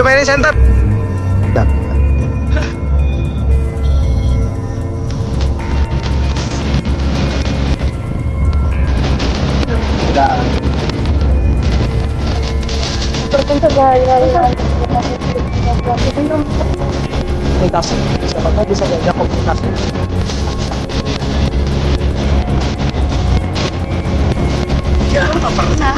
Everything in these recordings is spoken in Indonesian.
Ke Mary Center. Dan komunikasi, siapa tahu bisa diajak komunikasi. Ya, nggak pernah.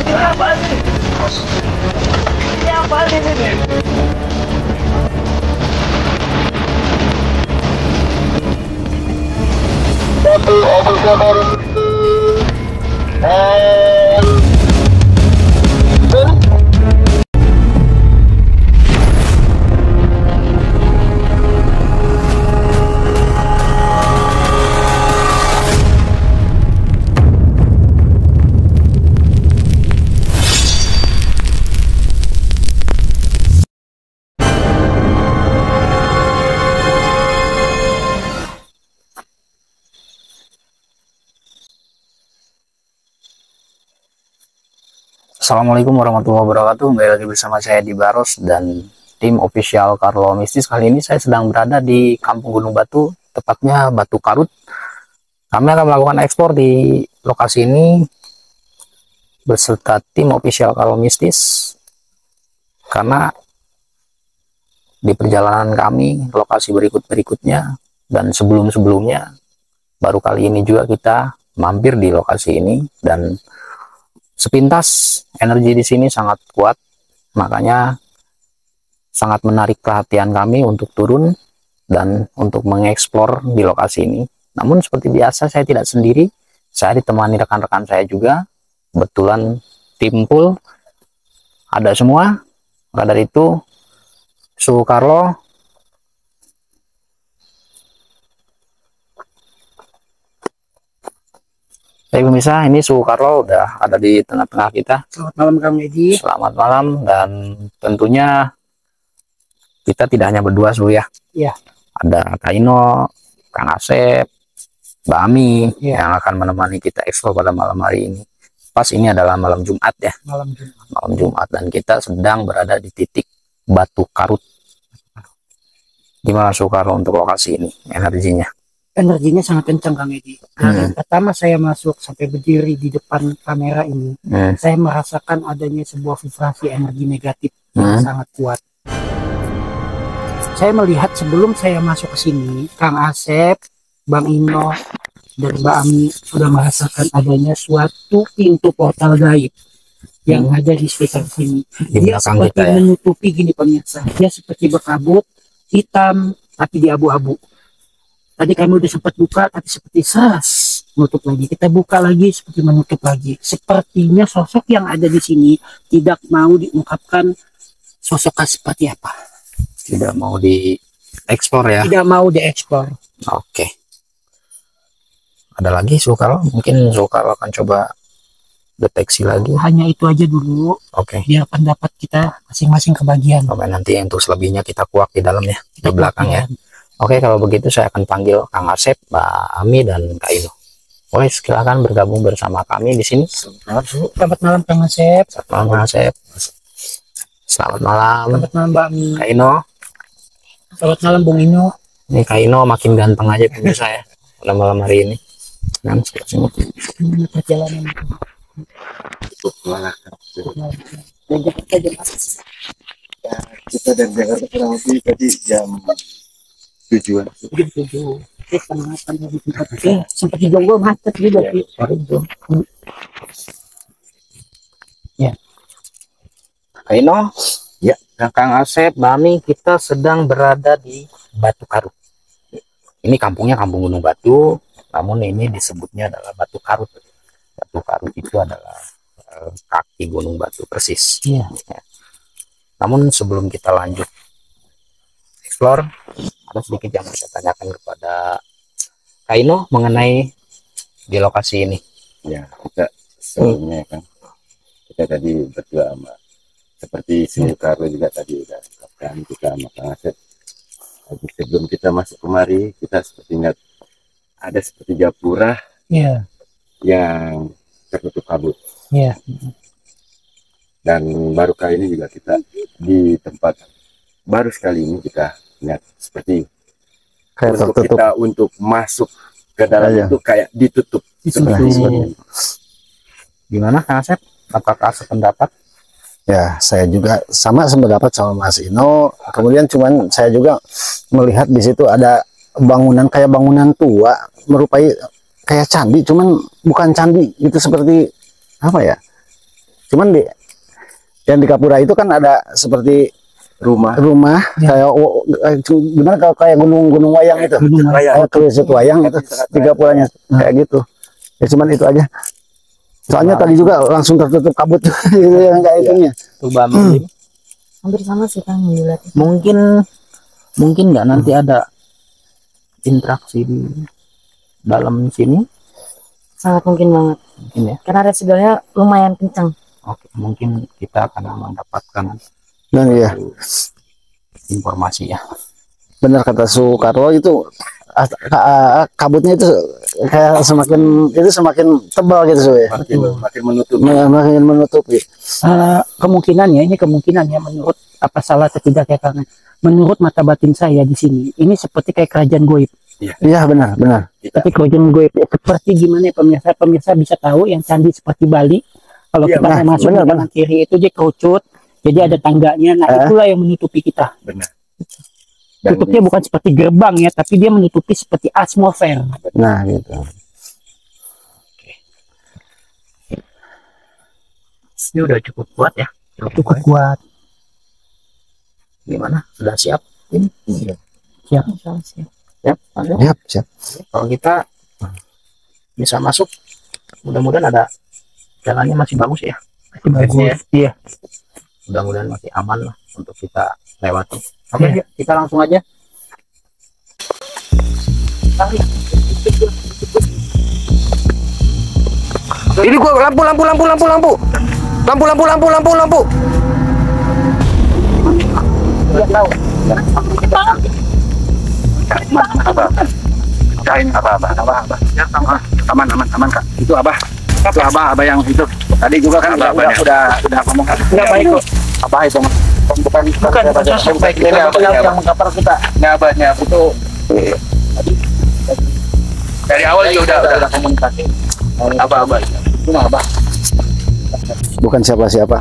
Ini apa sih? Ini apa sih ini? Assalamualaikum warahmatullahi wabarakatuh. Kembali lagi bersama saya di Baros dan tim official Carlo Mistis. Kali ini saya sedang berada di Kampung Gunung Batu, tepatnya Batu Karut. Kami akan melakukan ekspor di lokasi ini beserta tim official Carlo Mistis, karena di perjalanan kami lokasi berikutnya dan sebelumnya baru kali ini juga kita mampir di lokasi ini, dan sepintas energi di sini sangat kuat, makanya sangat menarik perhatian kami untuk turun dan untuk mengeksplor di lokasi ini. Namun seperti biasa saya tidak sendiri, saya ditemani rekan-rekan saya juga. Kebetulan tim pool ada semua. Maka dari itu Suhu Carlo, baik pemirsa, ini Suhu Carlo udah ada di tengah-tengah kita. Selamat malam Kang Edi. Selamat malam, dan tentunya kita tidak hanya berdua Suhu ya. Iya. Ada Kaino, Kang Asep, Mbak Ami Iya. yang akan menemani kita eksplor pada malam hari ini. Pas ini adalah malam Jumat ya. Malam Jumat. Malam Jumat, dan kita sedang berada di titik Batu Karut. Gimana Suhu Carlo untuk lokasi ini energinya? Energinya sangat kencang Kang Edi. Dari pertama saya masuk sampai berdiri di depan kamera ini, saya merasakan adanya sebuah vibrasi energi negatif yang sangat kuat. Saya melihat sebelum saya masuk ke sini, Kang Asep, Bang Ino, dan Mbak Ami sudah merasakan adanya suatu pintu portal gaib yang ada di sekitar sini. Dia seperti kita, ya? menutupi gini pemirsa. Dia seperti berkabut hitam tapi di abu-abu. Tadi kami udah sempat buka tapi seperti sas menutup lagi. Kita buka lagi seperti menutup lagi. Sepertinya sosok yang ada di sini tidak mau diungkapkan sosoknya seperti apa. Tidak mau diekspor ya? Tidak mau diekspor. Oke. Ada lagi Suhu Carlo? Mungkin Suhu Carlo akan coba deteksi lagi. Hanya itu aja dulu. Oke. Biar pendapat kita masing-masing kebagian. Oke, nanti untuk selebihnya kita kuak di dalam ya, di belakang ya. Oke, kalau begitu saya akan panggil Kang Asep, Mbak Ami, dan Kak Ino. Boleh silakan bergabung bersama kami di sini. Selamat malam Kang Asep. Selamat malam Kang Asep. Selamat malam. Selamat malam Mbak Ami. Kak Ino. Selamat malam Bung Ino. Ini Kak Ino makin ganteng aja pemirsa ya pada malam hari ini. Kan sini. Gimana perjalanan itu? Ya, kita dari Jakarta kurang lebih tadi jam 7-an. Sempat di Jonggol macet juga sih. Ya. Kak Ino, Ya. dan Kang Asep, Mbak Ami, kita sedang berada di Batu Karut. Ini kampungnya Kampung Gunung Batu, namun ini disebutnya adalah Batu Karut. Batu Karut itu adalah kaki Gunung Batu persis. Iya. Ya. Namun sebelum kita lanjut explore, ada sedikit yang saya tanyakan kepada Kak Ino mengenai di lokasi ini. Ya, kita sebelumnya kan kita tadi berdua sama seperti Suhu Carlo juga tadi udah ungkapkan, kita sama Kang Asep Tapi sebelum kita masuk kemari, kita seperti ingat ada seperti gapura Iya, yang tertutup kabut. iya. Dan baru kali ini juga kita di tempat baru sekali ini kita lihat seperti Kayak untuk tertutup. kita untuk masuk ke dalam Iya. itu kayak ditutup. Seperti ini. Gimana Kang Asep? Apakah sependapat? Ya, saya juga sama sependapat sama Mas Ino. Kemudian cuman saya juga melihat di situ ada bangunan kayak bangunan tua, merupai kayak candi, cuman bukan candi. Itu seperti apa ya? Cuman di yang di Kapura itu kan ada seperti Rumah kayak gimana kalau kayak gunung wayang itu. Kayak kerucut wayang itu di Kapuranya kayak gitu. Ya cuman itu aja. Soalnya tadi juga langsung tertutup kabut gitu yang kayak itunya. Coba Hampir sama sih Kang dilihat. Mungkin nggak nanti ada interaksi di dalam sini. Sangat mungkin banget. Mungkin ya. Karena residualnya lumayan kencang. Oke, mungkin kita akan mendapatkan Dan iya, informasi ya. benar kata Soekarwo itu kabutnya itu kayak semakin tebal gitu ya. makin menutup. Makin menutupi. Kemungkinannya menurut apa salah atau tidak ya Kang? Menurut mata batin saya di sini ini seperti kayak kerajaan goib. Iya benar. Seperti kerajaan goib. Seperti gimana ya pemirsa bisa tahu yang candi seperti Bali. Kalau Iya, kita masuk di kanan kiri itu dia kerucut, jadi ada tangganya. Nah itulah yang menutupi kita. Benar. Dan Tutupnya bukan seperti gerbang ya, tapi dia menutupi seperti atmosfer. Nah, gitu. Ini udah cukup kuat ya. Cukup kuat. Gimana? Sudah siap? Siap. Siap. Siap. Kalau kita bisa masuk, mudah-mudahan ada jalannya masih bagus ya. Bagus. Iya. Mudah-mudahan masih aman lah untuk kita lewati. Oke, yuk, kita langsung aja. Ini gua lampu. kain apa ya, aman Kak. Itu abah yang itu tadi juga kan udah ngomong Enggak baik kok. apa itu bukan sosok baik ini yang mengkapar kita. abahnya itu dari awal juga udah komunikasi abah itu mah abah Bukan siapa-siapa.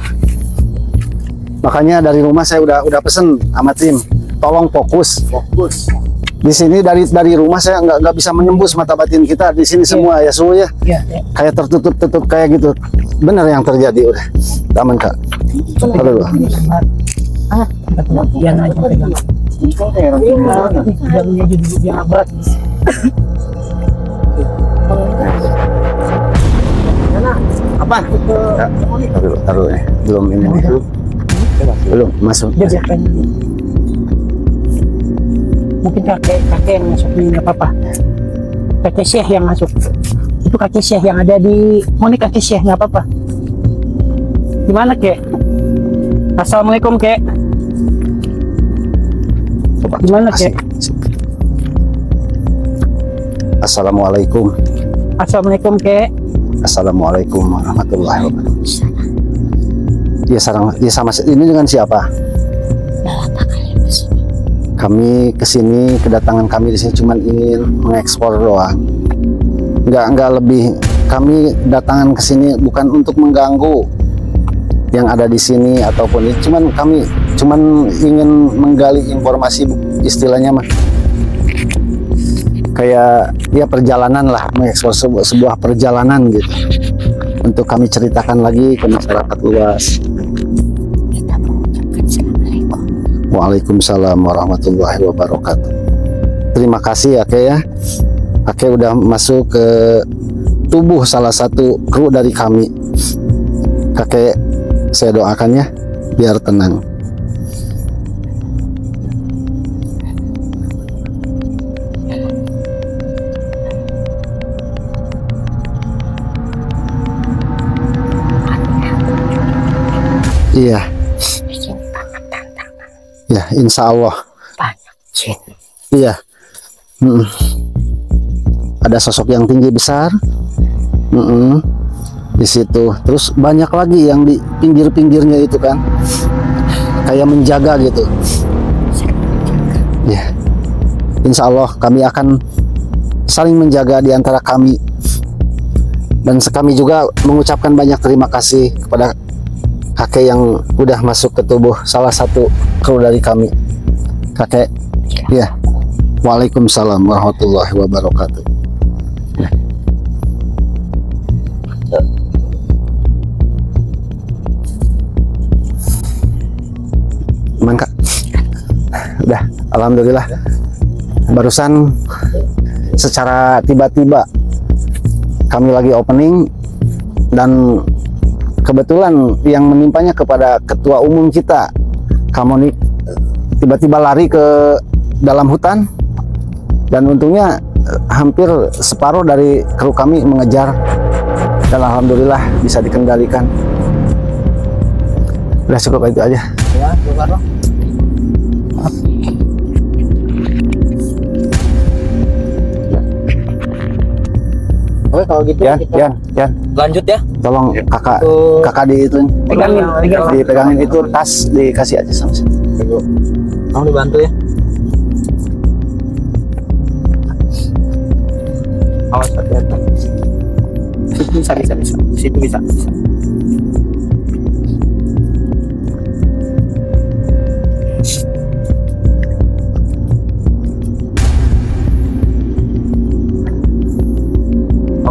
Makanya dari rumah saya udah pesen sama tim, tolong fokus. Di sini dari rumah saya nggak bisa menembus mata batin kita di sini semua ya Su ya. Kayak tertutup kayak gitu. Benar yang terjadi udah. Aman Kak. Halo. Biar aja pegang. Jangan jadi biar berat. Apa? Taruh ya. Belum ini. Belum masuk. Mungkin kakek yang masuk ini nggak apa-apa. Kakek Syekh yang masuk. Itu kakek Syekh yang ada di. Mau nih kakek Syekh nggak apa-apa. Gimana kek? Assalamualaikum kek. Gimana kek? Assalamualaikum. Assalamualaikum kek. Assalamualaikum warahmatullahi wabarakatuh. Dia sama ini dengan siapa? Kami kesini, kedatangan kami di sini cuma ingin mengekspor doang. Nggak lebih. Kami datangan ke sini bukan untuk mengganggu yang ada di sini ataupun ini. Kami ingin menggali informasi, istilahnya mah kayak ya perjalanan lah, mengekspor sebuah perjalanan gitu. Untuk kami ceritakan lagi ke masyarakat luas. Waalaikumsalam warahmatullahi wabarakatuh. Terima kasih ya Kek ya. Kakek udah masuk ke tubuh salah satu kru dari kami. Kakek saya doakan ya biar tenang. Iya. Ya, insya Allah. Iya. Ada sosok yang tinggi besar. Di situ. Terus banyak lagi yang di pinggir-pinggirnya itu kan, kayak menjaga gitu. Ya. Insya Allah kami akan saling menjaga di antara kami. Dan kami juga mengucapkan banyak terima kasih kepada kakek yang udah masuk ke tubuh salah satu kru dari kami. Kakek, ya. Waalaikumsalam warahmatullahi wabarakatuh. Aman Kak? Udah, alhamdulillah. Barusan secara tiba-tiba kami lagi opening dan kebetulan yang menimpanya kepada ketua umum kita, Kamonik, tiba-tiba lari ke dalam hutan dan untungnya hampir separuh dari kru kami mengejar dan alhamdulillah bisa dikendalikan. Udah cukup itu aja. Ya, coba dong. Oke, kalau gitu Yan, kita lanjut ya. tolong kakak di itu, dipegangin itu tas, dikasih aja sama saya. Mau dibantu ya. Awas hati-hati. Bisa. Situ bisa.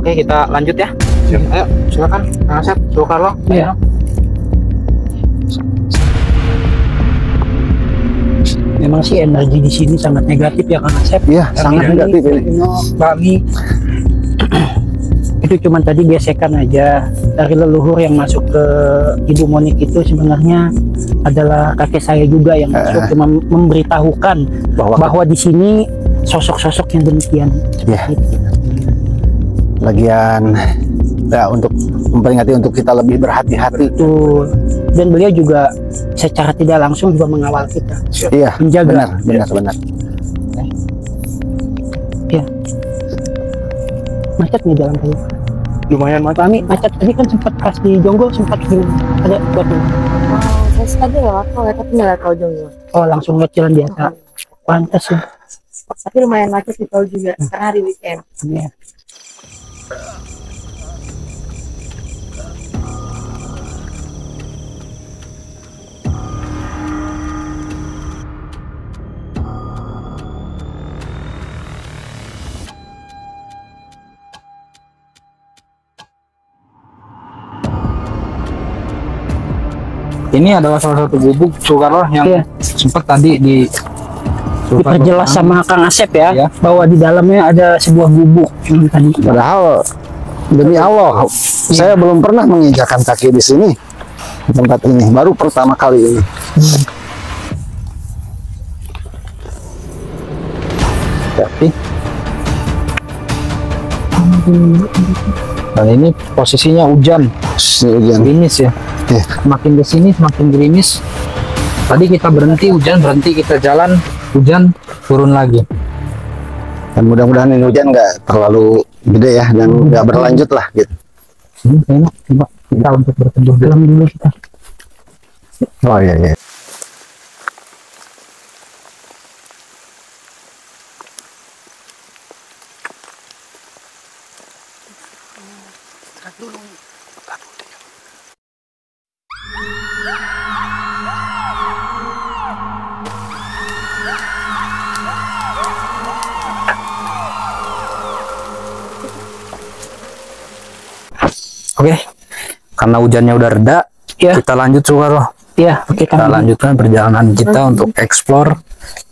Oke, kita lanjut ya. Ayo, silakan. Kang Asep, Soekarno. Iya. Memang sih energi di sini sangat negatif ya Kang Asep. Iya, sangat negatif ini. Kami itu cuma tadi gesekan aja dari leluhur yang masuk ke Ibu Monik. Itu sebenarnya adalah kakek saya juga yang masuk, cuma memberitahukan bahwa di sini sosok-sosok yang demikian. Iya. Lagian ya untuk memperingati untuk kita lebih berhati-hati. Betul. Dan beliau juga secara tidak langsung juga mengawal kita. Iya, Menjaga. benar. Ya. Macet nih jalan tadi. Lumayan macet. Kami macet tadi kan sempat pas di Jonggol sempat ada buat Saya sekali lewat kok, tapi nggak lewat tol Jonggol. oh langsung lewat jalan biasa. Pantas ya. Tapi lumayan macet di tol juga, karena hari weekend. Iya. Ini adalah salah satu gubuk Soekarno yang sempat tadi Diperjelas sama Kang Asep ya, Iya. bahwa di dalamnya ada sebuah gubuk tadi. Padahal demi Allah, saya belum pernah menginjakan kaki di sini, di tempat ini. Baru pertama kali ini. Tapi dan ini posisinya hujan, gerimis ya. Makin ke sini semakin gerimis. Tadi kita berhenti hujan, kita jalan hujan, turun lagi. Dan mudah-mudahan ini hujan nggak terlalu gede ya dan nggak berlanjut lah gitu. Enak, coba kita untuk berteduh dalam dulu kita. Oh iya. Oke, karena hujannya udah reda, kita lanjut Soekarno. Iya, oke Kita lanjutkan perjalanan kita untuk eksplor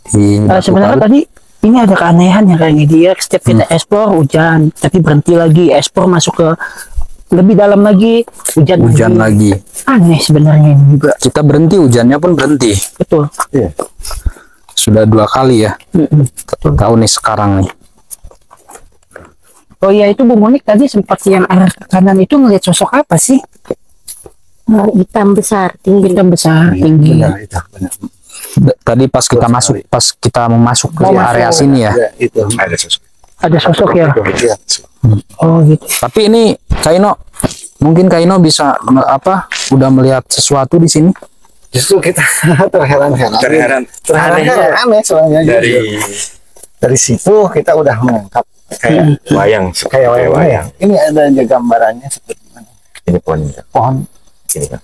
di sebenarnya tadi ini ada keanehan ya kayak dia. Setiap kita eksplor hujan, tapi berhenti lagi, eksplor masuk ke lebih dalam lagi, hujan lagi. Aneh sebenarnya ini juga. Kita berhenti, hujannya pun berhenti. Betul. Sudah 2 kali ya. Tahu nih sekarang nih. Oh iya, itu Bu Monik tadi sempat yang arah ke kanan itu ngeliat sosok apa sih? Hitam besar, tinggi. Hitam besar, tinggi. Benar itu. Benar. Tadi pas kita masuk, pas kita mau masuk ke area sini ya. Itu. Ada sosok. Ada sosok ya. Iya. Oh gitu. Tapi ini Kaino, mungkin Kaino bisa udah melihat sesuatu di sini. Justru kita terheran-heran. Terheran. Aneh soalnya. Dari situ kita udah menangkap kayak Wayang. kayak wayang. Ini ada aja gambarannya seperti mana. Ini pohon. Ini kan.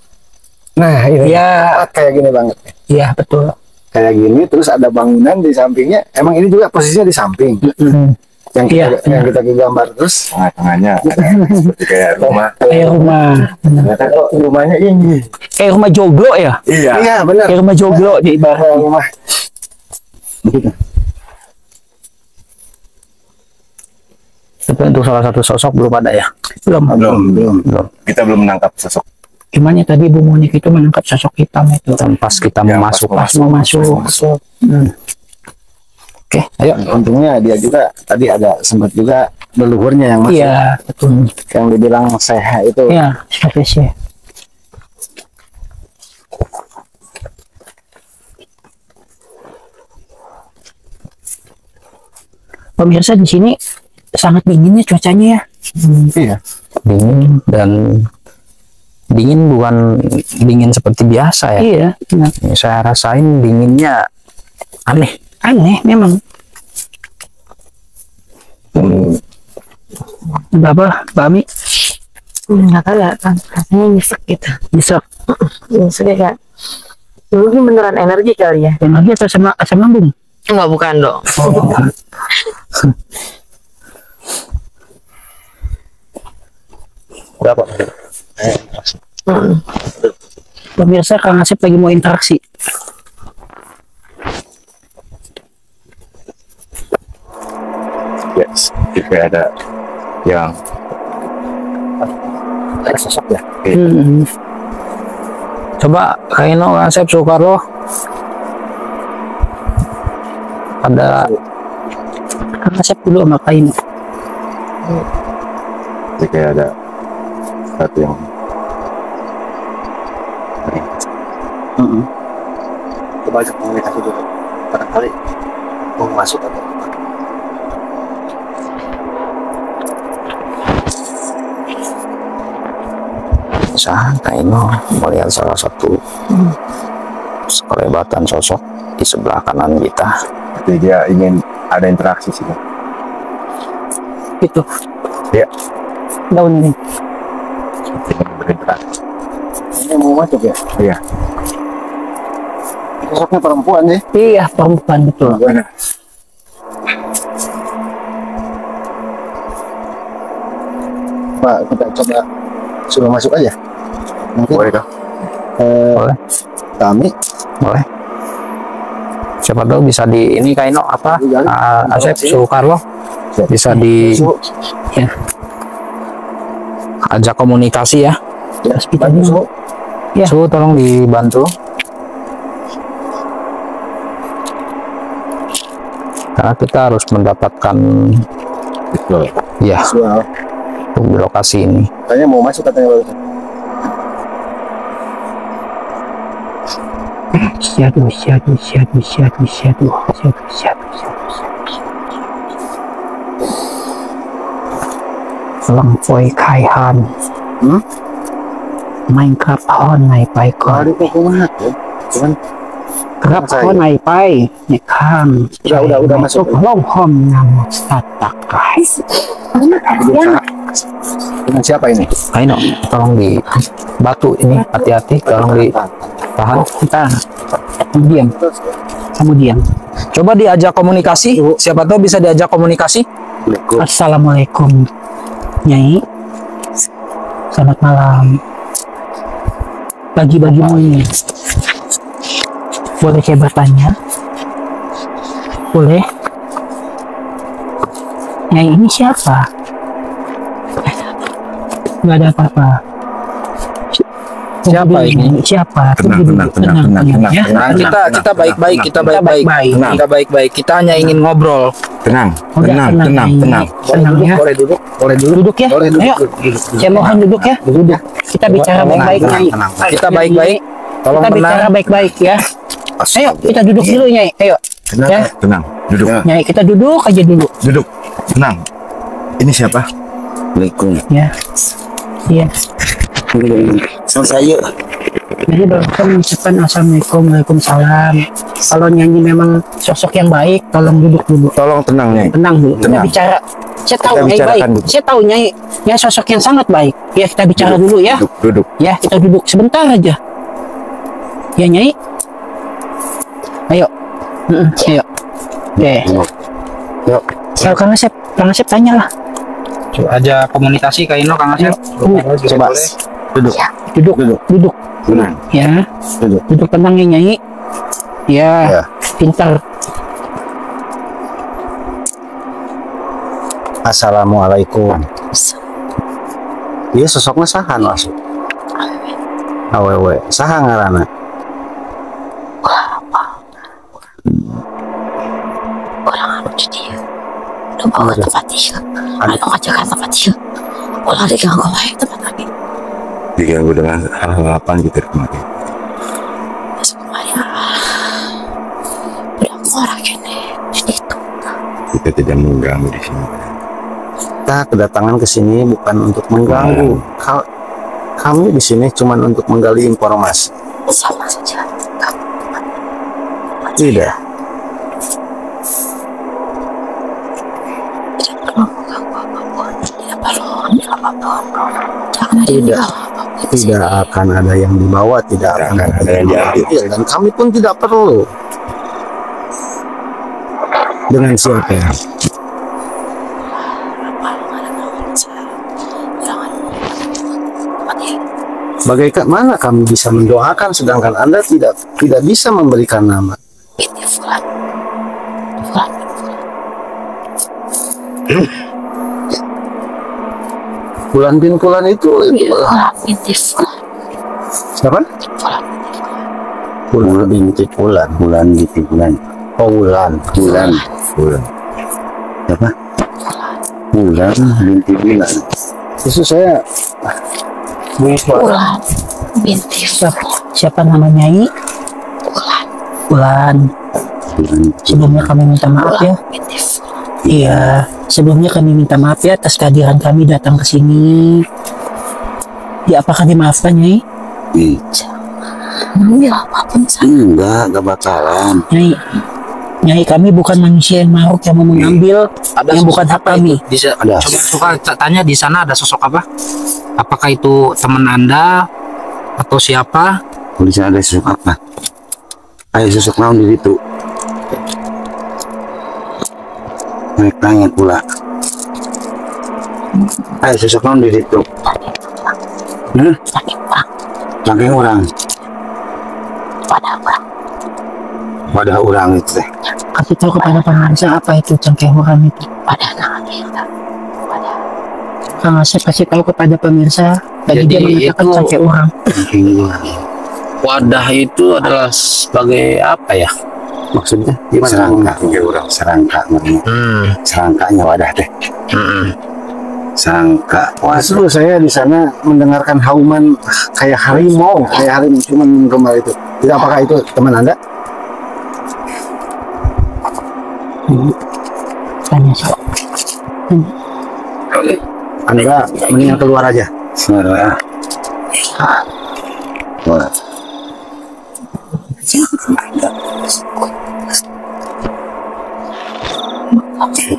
Nah, ini Ya. kayak gini banget. Iya betul. Kayak gini, terus ada bangunan di sampingnya. Emang ini juga posisinya di samping. Yang kita, Iya, yang kita gambar terus. Tengah-tengahnya ada seperti kayak rumah. Kayak rumah. Ternyata kok rumahnya ini. Kayak rumah joglo ya. Iya. Iya, benar. Kayak rumah joglo di ibarat. Kayak rumah. Begitu. Tapi untuk salah satu sosok belum ada ya. Belum. Kita belum menangkap sosok. Gimana tadi Bu Monik itu menangkap sosok hitam itu. Dan pas kita Ya, mau pas masuk, mau Pas mau masuk. oke, ayo. Untungnya dia juga tadi ada sempat juga leluhurnya yang masuk. Iya betul. Yang dibilang sehat itu. Ya spesies. Pemirsa di sini sangat dinginnya cuacanya ya. Iya. Dingin, dan dingin bukan dingin seperti biasa ya. Iya. Nah, Ini saya rasain dinginnya aneh. aneh memang. Udah apa, Mbak Ami? Nggak tahu ya, kan rasanya nyesek gitu. Bisa Nyesek ya kak. Mungkin beneran energi kali ya. energi atau sama asam lambung? Enggak, bukan dong. Berapa? Pemirsa, Kang Asep lagi mau interaksi. Yes. Jadi ada yang Ada sosok ya. Coba Kaino, Asep, Soekarno. Ada Kang Asep dulu sama Kain. jadi kayak ada satu yang Coba aja komunikasi dulu. Barangkali mau masuk atau apa. bisa Kaino melihat salah satu kelebatan sosok di sebelah kanan kita. jadi dia ingin ada interaksi sih. Gitu. Iya. Daun ini. Ingin berinteraksi. Ini mau masuk ya? Iya. Sosoknya perempuan ya? Iya, perempuan betul. Pak, kita coba suruh masuk aja. Mungkin Boleh kah? Boleh, kami boleh. Siapa tahu bisa di ini Kaino Asep, Soekarno bisa di Ya, ajak komunikasi ya. hospitalnya. Ya. Su, tolong dibantu. Karena kita harus mendapatkan ya visual. untuk di lokasi ini. Katanya mau masuk katanya barusan. Syadu. Lengpoi khai han. Minecraft hon nàyไปก่อน Hari kok kumat ya. Cuman ครับข้อในไปในข้าง udah masuk. ล่องห้อมนำสัตว์ตะไคร้ dengan siapa ini? Kaino, tolong di batu ini, hati-hati, tolong ditahan. kita kemudian Coba diajak komunikasi, siapa tahu bisa diajak komunikasi. Assalamualaikum Nyai, selamat malam. Bagi-bagimu ini boleh saya bertanya? Boleh? Nyai ini siapa? Nggak ada apa-apa. Siapa ini? Siapa? Tenang, ya. Kita baik-baik, kita baik-baik, Tenang. kita baik-baik. Kita hanya ingin ngobrol. Tenang, Udah, tenang. Tenang ya. Boleh duduk, boleh duduk. Duduk ya. Ayo. Saya mohon duduk ya. Duduk. Kita bicara baik-baik, Nyai. Kita baik-baik. Tolong Kita bicara tenang. baik-baik ya. Ayo kita duduk dulu Nyai. Ayo. Tenang, Ya. tenang. Duduk. Nyai kita duduk aja dulu. Duduk. Tenang. Ini siapa? Assalamualaikum. Ya. Iya. Saya Jadi barusan mengucapkan assalamualaikum, waalaikumsalam. Kalau nyanyi memang sosok yang baik, tolong duduk dulu. Tolong tenang, Nyai. Tenang dulu. Kita Tenang. bicara. Saya tahu Kita Nyai bicarakan baik. dulu. Saya tahu Nyai sosok yang sangat baik. Ya kita bicara dulu ya. Duduk, duduk. Ya kita duduk sebentar aja. Ya Nyai. Ayo. Ayo. Oke. Yuk. Kalau Kang Asep tanya lah. Coba aja komunikasi Kak Ino, Kang Asep. Coba duduk. Duduk. Duduk. Duduk. Tenang. Ya. Duduk. Duduk tenang ya Nyai. Ya. Ya. Pintar. Assalamualaikum. Iya sosoknya saha masuk. Awewe, saha ngaranna? Orang anu jadi udah bawa ke tempat dia, anu ngajakan tempat dia, ulah diganggu wae tempat lagi. Diganggu dengan hal-hal apa gitu kemarin. Semuanya udah orang ini itu. Kita tidak mengganggu di sini. Kita kedatangan ke sini bukan untuk mengganggu. Kami di sini cuma untuk menggali informasi. Sama saja. Tidak. Tidak perlu mengganggu apapun. Tidak perlu ambil apapun. Jangan ada yang Tidak. dibawa apapun. Tidak akan ada yang dibawa, tidak akan ada yang diambil, dan kami pun tidak perlu. Dengan siapa ya? Bagaimana kami bisa mendoakan sedangkan Anda tidak bisa memberikan nama? Binti Fulan. Fulan bin Fulan. Bulan bin Fulan itu Fulan binti Fulan. siapa? Fulan binti Fulan. Bulan binti Fulan. Bulan binti Fulan. Oh Bulan. Bulan. Bulan. Siapa? Fulan. Bulan binti Bulan. Itu saya Fulan binti Fulan. Siapa nama Nyai? Fulan. Bulan. Sebelumnya kami minta maaf ya. Fulan binti Fulan. Iya, sebelumnya kami minta maaf ya atas kehadiran kami datang ke sini. Ya, apakah dimaafkan, Nyai? Ambil apapun saya. enggak bakalan. Nyai, kami bukan manusia yang maruk yang mau mengambil yang bukan hak kami. Ada. Coba tanya di sana ada sosok apa? Apakah itu teman Anda atau siapa? Di sana ada sosok apa? Ayo sosok naon di situ. Naik tanya pula. Ayo sosok naon di situ. Saking orang. Pada orang itu teh. Kasih tahu kepada pemirsa apa itu cengkehuran itu. Pada anak kita. Pada Kang Asep kasih tahu kepada pemirsa. Tadi Jadi dia mengatakan itu- cengkehuran. Wadah itu adalah sebagai apa ya? Maksudnya gimana? Serangka, orang serangka namanya. Serangkanya wadah teh. Serangka. Justru saya di sana mendengarkan hauman kayak harimau, cuman kembali itu. Tidak, apakah itu teman Anda? Tanya sih. Anda mendingan keluar aja.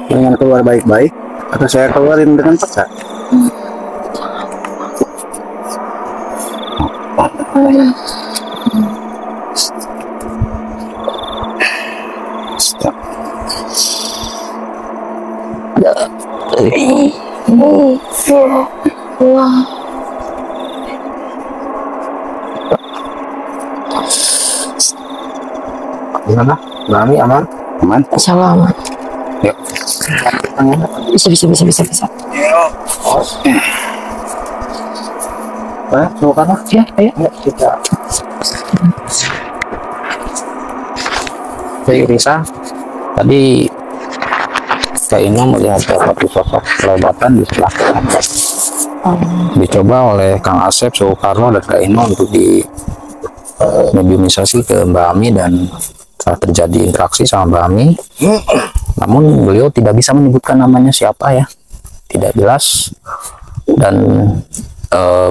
Mendingan keluar baik-baik atau saya keluarin dengan paksa? Stop. Gimana? Berani aman? Aman? Selamat. Yuk. Bisa. Mau apa? Ya, ayo. Kita Baik Risa, tadi Kak Ino melihat satu sosok kelebatan di sebelah kanan. Dicoba oleh Kang Asep, Soekarno, dan Kak Ino untuk mediumisasi ke Mbak Ami dan telah terjadi interaksi sama Mbak Ami. Namun beliau tidak bisa menyebutkan namanya siapa ya, tidak jelas. Dan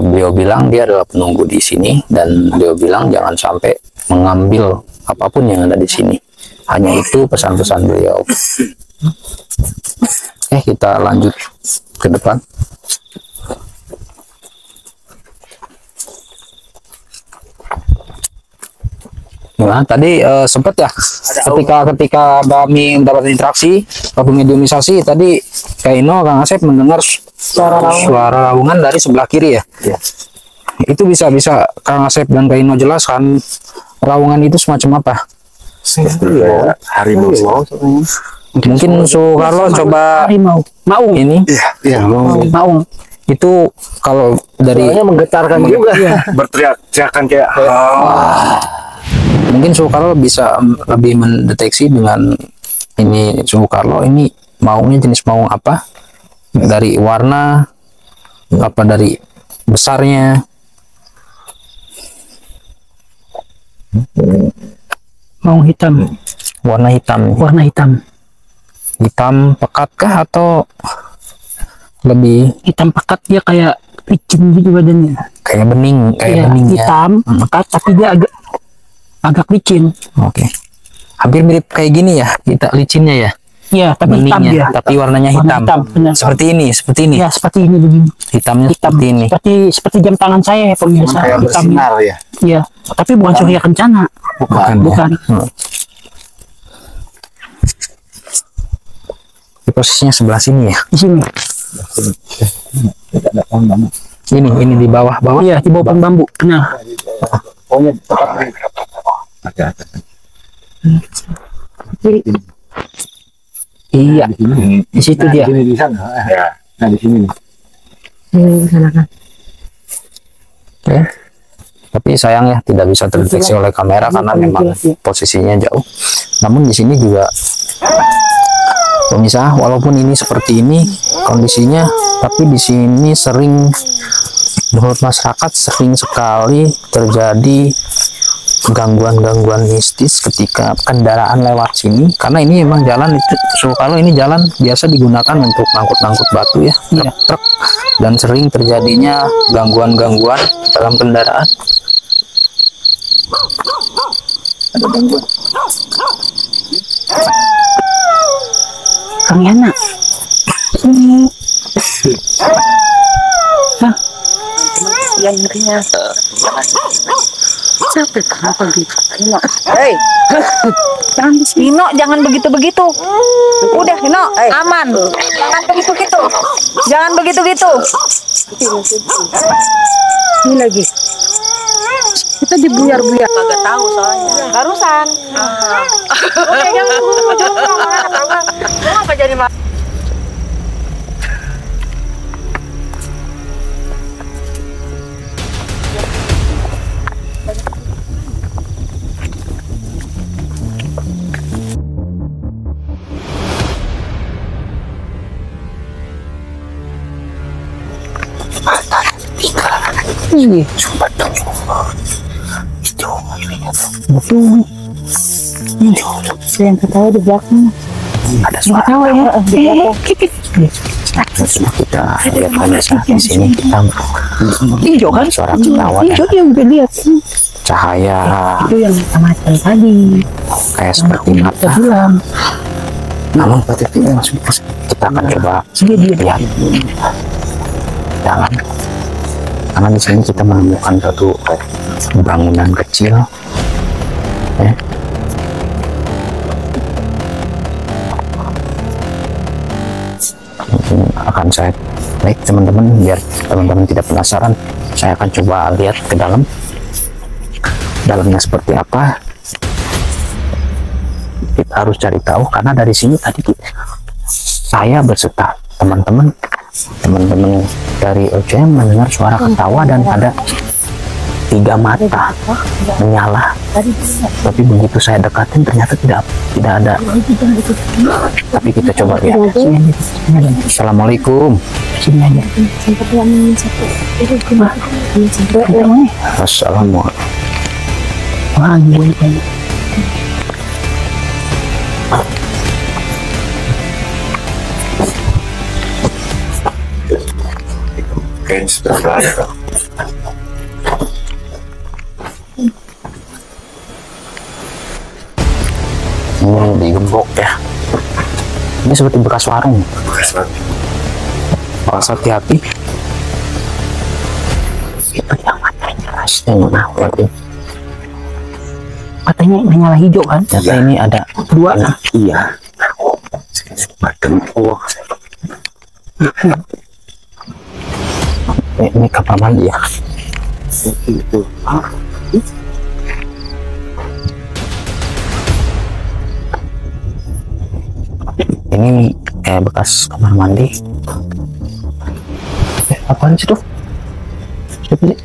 beliau bilang dia adalah penunggu di sini, dan beliau bilang jangan sampai mengambil apapun yang ada di sini. Hanya itu pesan-pesan beliau. Kita lanjut ke depan. Nah, tadi sempat ya ketika Mbak Ami mendapat interaksi waktu mediumisasi tadi, Kak Ino, Kang Asep mendengar suara raungan dari sebelah kiri ya. Itu bisa Kang Asep dan Kak Ino jelaskan raungan itu semacam apa? Harimau. Mungkin Sukarlo coba Harimau. Maung. ini. Iya, Maung. Itu kalau dari menggetarkan juga. berteriak-teriakan kayak mungkin Sukarlo bisa lebih mendeteksi dengan ini. Sukarlo ini maungnya jenis maung apa, dari warna apa, dari besarnya. Maung hitam. Warna hitam pekat kah atau lebih Hitam pekat, dia kayak licin gitu badannya. kayak bening, Iya, bening ya? hitam pekat tapi dia agak licin. Oke, hampir mirip kayak gini ya kita licinnya ya. Iya, tapi hitam Beningnya, dia. tapi warnanya Warna hitam. hitam, benar. Seperti ini. Ya, seperti ini begini. Hitamnya Hitam. seperti ini. Seperti jam tangan saya ya pemirsa. Kayak Hitam. bersinar ya. Iya, tapi bukan surya kencana. Bukan. Bukan. Di posisinya sebelah sini ya. Di sini. Ini di bawah. Iya, di bawah pohon bambu. Nah, iya. Di situ dia. Di sana. ya. Nah, di sini. Oke. Tapi sayang ya tidak bisa terdeteksi oleh kamera karena memang posisinya jauh. Namun di sini juga pemirsa, walaupun ini seperti ini kondisinya, tapi di sini sering, menurut masyarakat sering sekali terjadi gangguan-gangguan mistis ketika kendaraan lewat sini, karena ini memang jalan itu. Kalau ini jalan biasa digunakan untuk ngangkut-ngangkut batu ya, truk, dan sering terjadinya gangguan-gangguan dalam kendaraan. Ada gangguan. Kang Yana. Hah? Yang ngerinya capek kenapa gitu? Hei, Nino jangan begitu-begitu. Udah Nino, aman. Jangan begitu-gitu. Jangan begitu-gitu. Ini lagi. Kita dibuyar-buyar. Kagak tahu soalnya. Barusan. Oke, jangan apa jadi Ini. Saya yang ketawa di belakang. Ada suara. Ketawa ya. Kita lihat pemirsa di sini, kita Hijau kan? suara ketawa Hijau dan dia udah lihat. cahaya Itu yang amatan tadi. kayak seperti Kita mata. bilang. Namun kita akan coba Dia lihat dalam, karena di sini kita menemukan satu bangunan kecil ya. Mungkin akan saya baik teman-teman, biar teman-teman tidak penasaran, saya akan coba lihat ke dalamnya seperti apa. Kita harus cari tahu, karena dari sini tadi saya berserta teman-teman dari OCM mendengar suara ketawa dan ada 3 mata menyala, tapi begitu saya dekatin ternyata tidak ada. Tapi kita coba lihat. Assalamualaikum. sini aja. Assalamualaikum. Wah, gue kayak Kayaknya sudah ada. Digembok ya. Ini seperti bekas warung. Bekas banget. Awas hati-hati. Itu yang matanya rasanya berarti. katanya nyala hijau kan? Ternyata ini ada Dua. Iya. Badan. Oh. Ini kamar mandi ya. Itu. Ini kayak bekas kamar mandi. Apaan sih tuh? Siapa sih?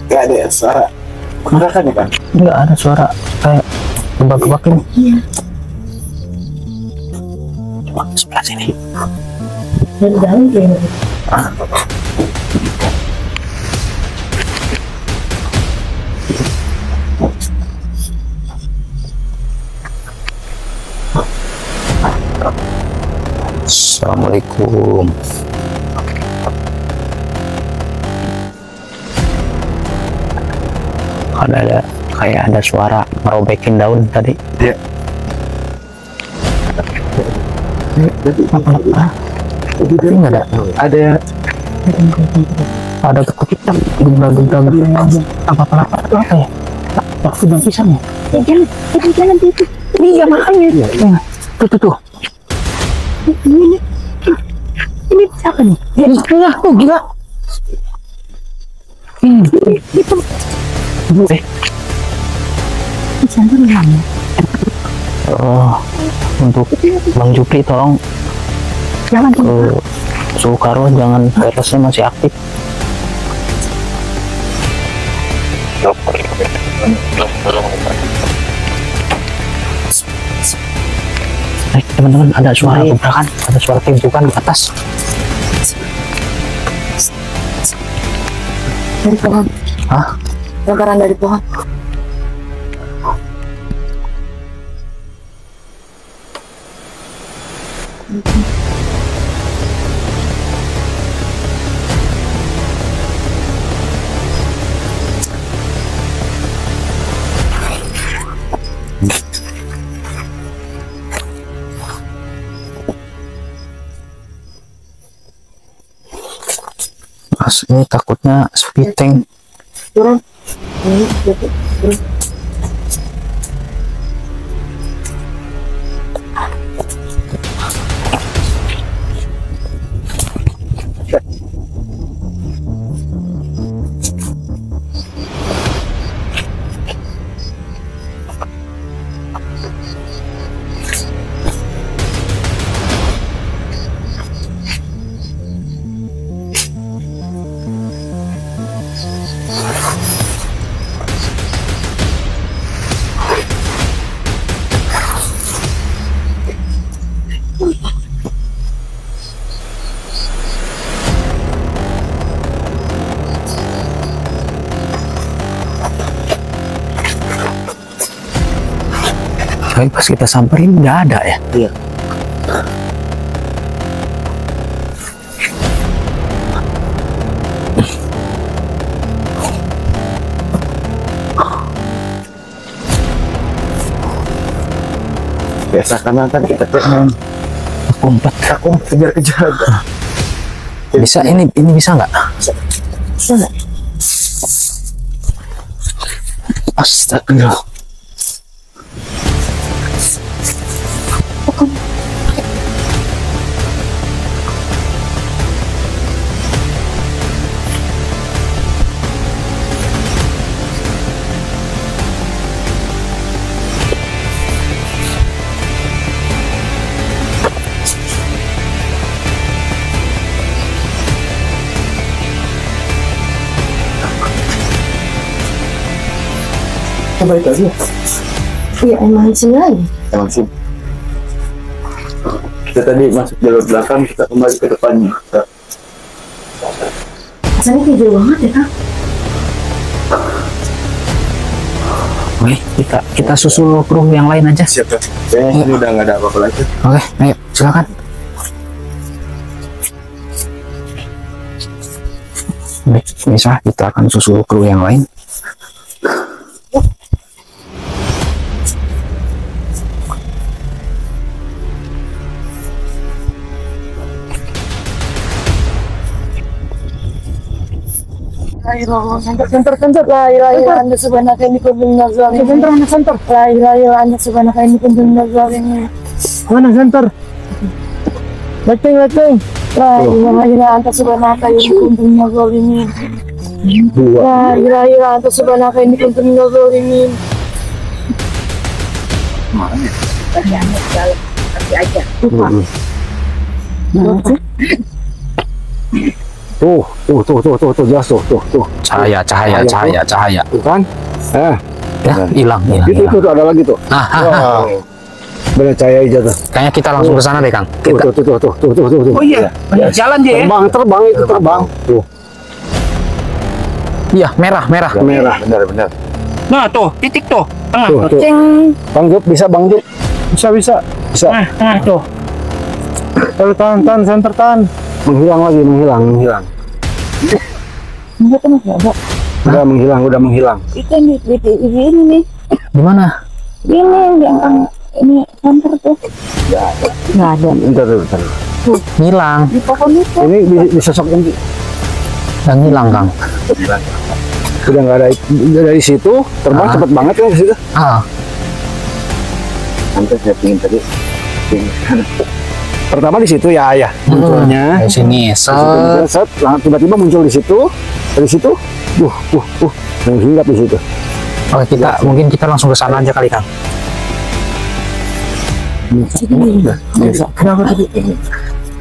Gak ada ya suara. Beneran kan ya kan? Nggak ada suara kayak gebak-gebak ini. Iya. Coba sebelah sini. Dari dalam kayak Assalamualaikum. Ada kayak ada suara merobekin daun tadi. Iya. Tapi nggak ada. Ada kepikiran gebrak-gebrak apa itu apa ya? Waktu bang pisang ya? jangan itu. Iya makanya. Tuh. Ini siapa nih? Ini aku gila. Jangan bilang ya. Oh, untuk Bang Jupri tolong Jangan ke Soekaro, jangan virusnya masih aktif. Teman-teman, ada suara gebrakan, ada suara tembukan di atas. Dari pohon. Hah? Longgaran dari pohon. Mas, ini takutnya speed tank. Turun. Tapi pas kita samperin nggak ada ya. Iya. Biasa kan kita Kumpet. aku kejar-kejar. Bisa ini bisa nggak? Bisa nggak? Astagfirullah. Balik lagi. Iya emang sini lagi. Emang sih. Kita tadi masuk jalur belakang, kita kembali ke depannya. Rasanya kayak jauh banget ya, Kak. Oke, kita susul kru yang lain aja. Siap tuh. Kayaknya ini udah nggak ada apa-apa lagi. Oke, ayo silakan. Baik, bisa kita akan susul kru yang lain. Center. La ilaha illa anta subhanaka inni kuntu minaz zalimin. Center. La ilaha illa anta subhanaka inni kuntu minaz zalimin. Mana center? Lighting. La ilaha illa anta subhanaka inni kuntu minaz zalimin. La ilaha illa anta subhanaka inni kuntu minaz zalimin. Tuh, jelas tuh. Cahaya. Tuh kan? Ya, hilang. Itu ada lagi tuh. Nah, Bener cahaya hijau tuh. kayaknya kita langsung ke sana deh, Kang. Kita Tuh. Oh iya, jalan dia ya. Terbang itu terbang. Tuh, iya, merah. Benar. Nah tuh, titik tuh. Tengah. Tuh. Ceng. Bang Jup, bisa Bang Jup? Bisa. Nah tuh. Kalau tahan, center tahan. Menghilang. Enggak tuh enggak ada. Udah menghilang. Itu ini nih. Di mana? Ini yang ini center tuh. Enggak ada. Bentar. Hilang. Di pohon itu. Ini di sosok ini Dan hilang, Kang. udah nggak ada. Dari situ terbang cepet banget kan ke situ. Nanti saya pingin tadi. Pertama di situ ya munculnya. Di sini. Set, tiba-tiba muncul di situ. Dari situ, hinggap di situ. Oke, mungkin kita langsung ke sana aja kali, Kang. Kenapa tadi?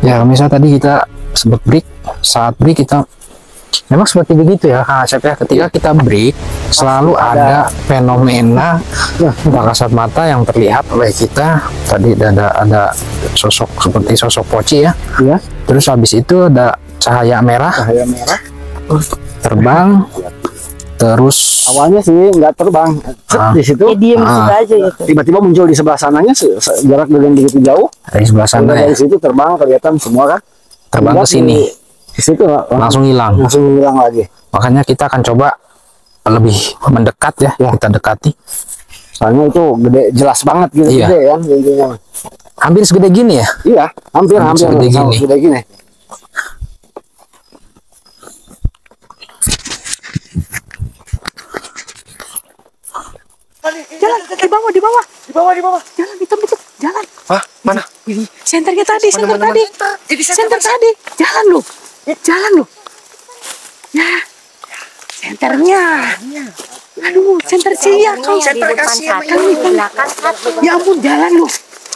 Ya, misalnya tadi kita sempat break. Saat break kita memang seperti begitu ya, Kang Asep ya. Ketika kita break, selalu ada fenomena kasat mata yang terlihat oleh kita. Tadi ada sosok seperti sosok Poci ya. Iya. Terus habis itu ada cahaya merah terbang. Terus Awalnya sih nggak terbang. Set, di situ. Diam situ aja gitu. Tiba-tiba muncul di sebelah sananya, jarak dengan begitu jauh. dari sebelah sana ya, Dari situ terbang, kelihatan semua kan. terbang ke sini, Di situ langsung hilang. langsung hilang lagi. Makanya kita akan coba lebih mendekat ya, kita dekati. Soalnya itu gede, jelas banget gitu, Iya. gede kan intinya. Hampir segede gini ya. Iya, hampir Segede sama gini. segede gini. Jalan di bawah. Jalan hitam. Jalan. Hah? Mana? Senternya tadi, center tadi. Jalan lu. Ya. Senternya. Aduh, center siap. Center kasih belakang. Ya ampun, jalan lu.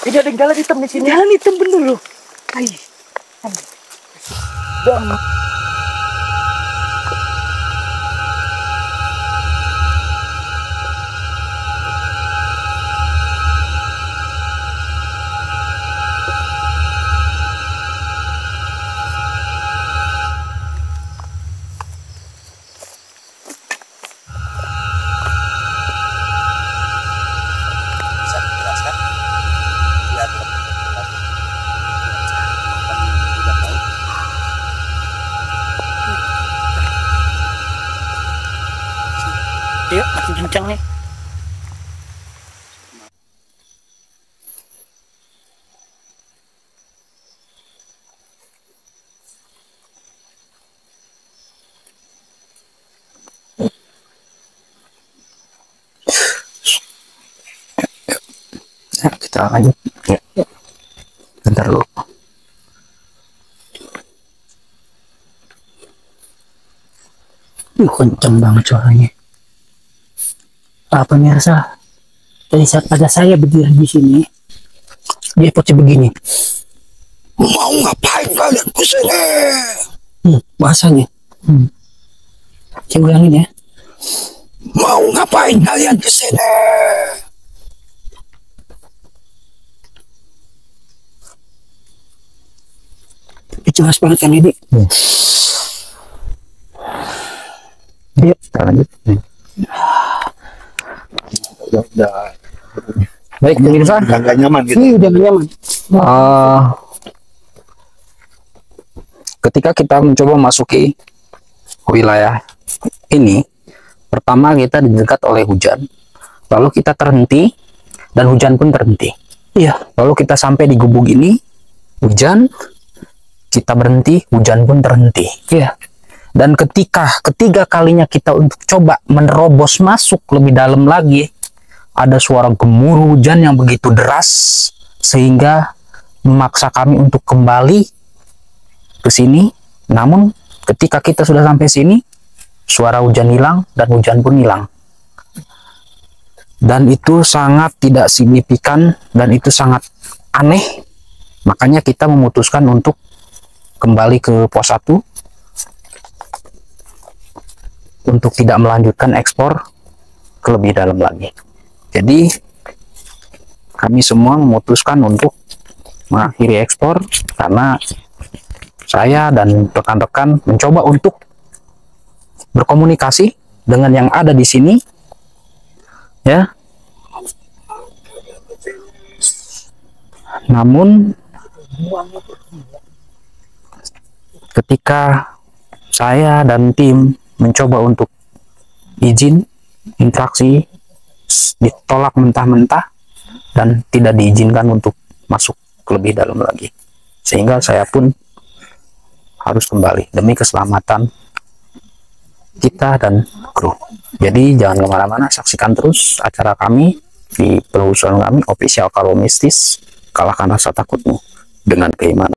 Ini ada jalan hitam di sini. Jalan hitam bener lu. Ayo. Yuk, makin kencang nih. Ya, kita lanjut. Ya. Bentar dulu. Kenceng banget suaranya. Apa pemirsa? Tadi saat ada saya berdiri di sini, dia posisi begini. Mau ngapain kalian kesini? Bahasanya. Saya ulangin ya. Mau ngapain kalian kesini? Jelas banget kan ini. Yuk, kita lanjut. Baik pemirsa, nggak nyaman gitu. Ini udah gak nyaman. eh, ketika kita mencoba masuki wilayah ini, pertama kita dijegat oleh hujan, lalu kita terhenti dan hujan pun terhenti. Iya. Lalu kita sampai di gubuk ini, hujan, kita berhenti, hujan pun terhenti. Iya. Dan ketiga kalinya kita untuk coba menerobos masuk lebih dalam lagi, ada suara gemuruh hujan yang begitu deras sehingga memaksa kami untuk kembali ke sini. Namun ketika kita sudah sampai sini, suara hujan hilang dan hujan pun hilang. Dan itu sangat tidak signifikan dan itu sangat aneh. Makanya kita memutuskan untuk kembali ke pos 1 untuk tidak melanjutkan ekspor ke lebih dalam lagi. Jadi kami semua memutuskan untuk mengakhiri ekspor karena saya dan rekan-rekan mencoba untuk berkomunikasi dengan yang ada di sini, ya. Namun ketika saya dan tim mencoba untuk izin interaksi, ditolak mentah-mentah dan tidak diizinkan untuk masuk ke lebih dalam lagi, sehingga saya pun harus kembali demi keselamatan kita dan kru. Jadi jangan kemana-mana, saksikan terus acara kami di penelusuran kami official Carlo Mistis. Kalahkan rasa takutmu dengan keimanan.